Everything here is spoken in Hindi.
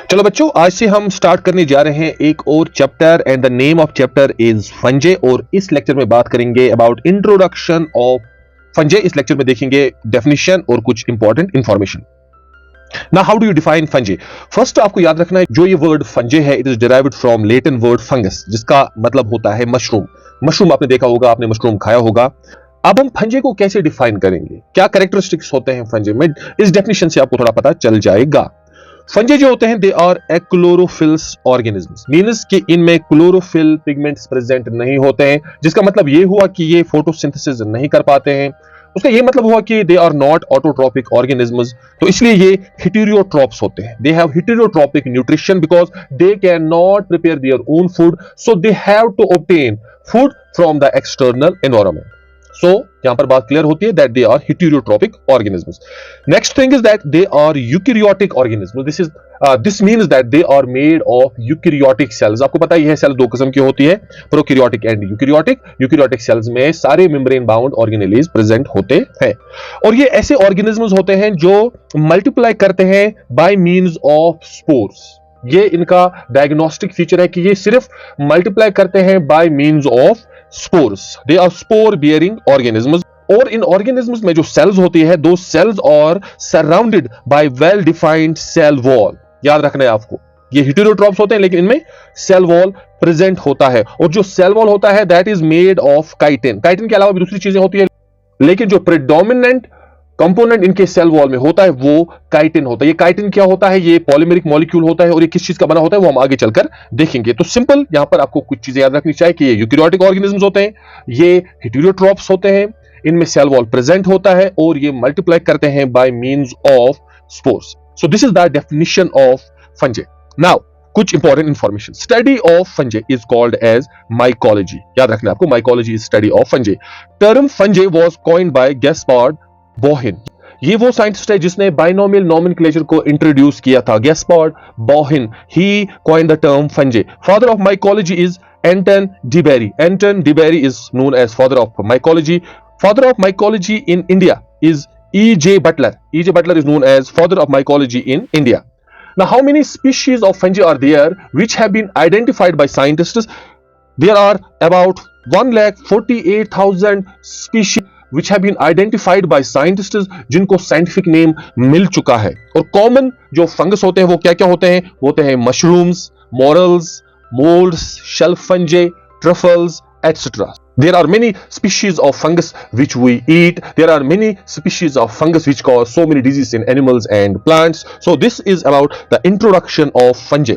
चलो बच्चों, आज से हम स्टार्ट करने जा रहे हैं एक और chapter and the name of chapter is फंजे। और इस लेक्चर में बात करेंगे अबाउट इंट्रोडक्शन ऑफ फंजे। इस लेक्चर में देखेंगे डेफिनेशन और कुछ important information. Now how do you define fungi? First आपको याद रखना है जो ये वर्ड फंजे है, it is derived from Latin word fungus, जिसका मतलब होता है मशरूम। मशरूम आपने देखा होगा, आपने मशरूम खाया होगा। अब हम फंजे को कैसे डिफाइन करेंगे, क्या कैरेक्टरिस्टिक्स होते हैं फंजे में, इस डेफिनेशन से आपको थोड़ा पता चल जाएगा। फंजे जो होते हैं दे आर एक्लोरोफिल्स ऑर्गेनिजम्स, मींस कि इनमें क्लोरोफिल पिगमेंट्स प्रेजेंट नहीं होते हैं, जिसका मतलब ये हुआ कि ये फोटोसिंथेसिस नहीं कर पाते हैं। उसका ये मतलब हुआ कि they are not autotrophic organisms, तो इसलिए ये हेटेरोट्रोप्स होते हैं। They have heterotrophic nutrition because they can not prepare their own food, so they have to obtain food from the external environment. So, यहां पर बात क्लियर होती है that they are heterotropic organisms. Next thing is that they are eukaryotic organisms. This means that they are made of eukaryotic cells. आपको पता ही है सेल दो किस्म की होती है, prokaryotic and eukaryotic. Eukaryotic cells में सारे मेम्ब्रेन बाउंड ऑर्गेनेलीज प्रेजेंट होते हैं, और ये ऐसे ऑर्गेनिजम्स होते हैं जो मल्टीप्लाई करते हैं बाय मींस ऑफ स्पोर्स। ये इनका डायग्नोस्टिक फीचर है कि ये सिर्फ मल्टीप्लाई करते हैं by means of spores. They are spore bearing organisms. और इन ऑर्गेनिजम्स में जो सेल्स होती है, दो cells are surrounded by well defined cell wall. याद रखना है आपको, ये हेटेरोट्रोप्स होते हैं लेकिन इनमें सेल वॉल प्रेजेंट होता है, और जो सेल वॉल होता है that is made of chitin. Chitin के अलावा भी दूसरी चीजें होती है, लेकिन जो प्रेडोमिनेंट कंपोनेंट इनके सेल वॉल में होता है वो काइटिन होता है। ये काइटिन क्या होता है, ये पॉलीमेरिक मॉलिक्यूल होता है, और ये किस चीज का बना होता है वो हम आगे चलकर देखेंगे। तो सिंपल यहां पर आपको कुछ चीजें याद रखनी चाहिए कि ये यूकैरियोटिक ऑर्गेनिजम्स होते हैं, ये हेटेरोट्रोप्स होते हैं, इनमें सेल वॉल प्रेजेंट होता है, और ये मल्टीप्लाई करते हैं by means of spores. So this is the definition of fungi. Now कुछ important information. Study of fungi is called as mycology. याद रखना आपको, mycology is study of fungi. Term fungi was coined by Gaspard Bauhin. ये वो साइंटिस्ट है जिसने बाइनोमियल नोमेनक्लेचर को इंट्रोड्यूस किया था, Gaspard Bauhin. He coined the term fungi. Father of mycology is Anton de Bary. Anton de Bary is known as father of mycology. Father of mycology in India is E.J. Butler. E.J. Butler is known as father of mycology in India. Now, how many species of fungi are there which have been identified by scientists? There are about 1,48,000 species which have been identified by scientists, जिनको scientific name मिल चुका है। और कॉमन जो फंगस होते हैं वो क्या क्या होते हैं? होते हैं mushrooms, morals, moulds, shelf फंजे, truffles, etc. There are many species of fungus which we eat. There are many species of fungus which cause so many diseases in animals and plants. So this is about the introduction of fungi.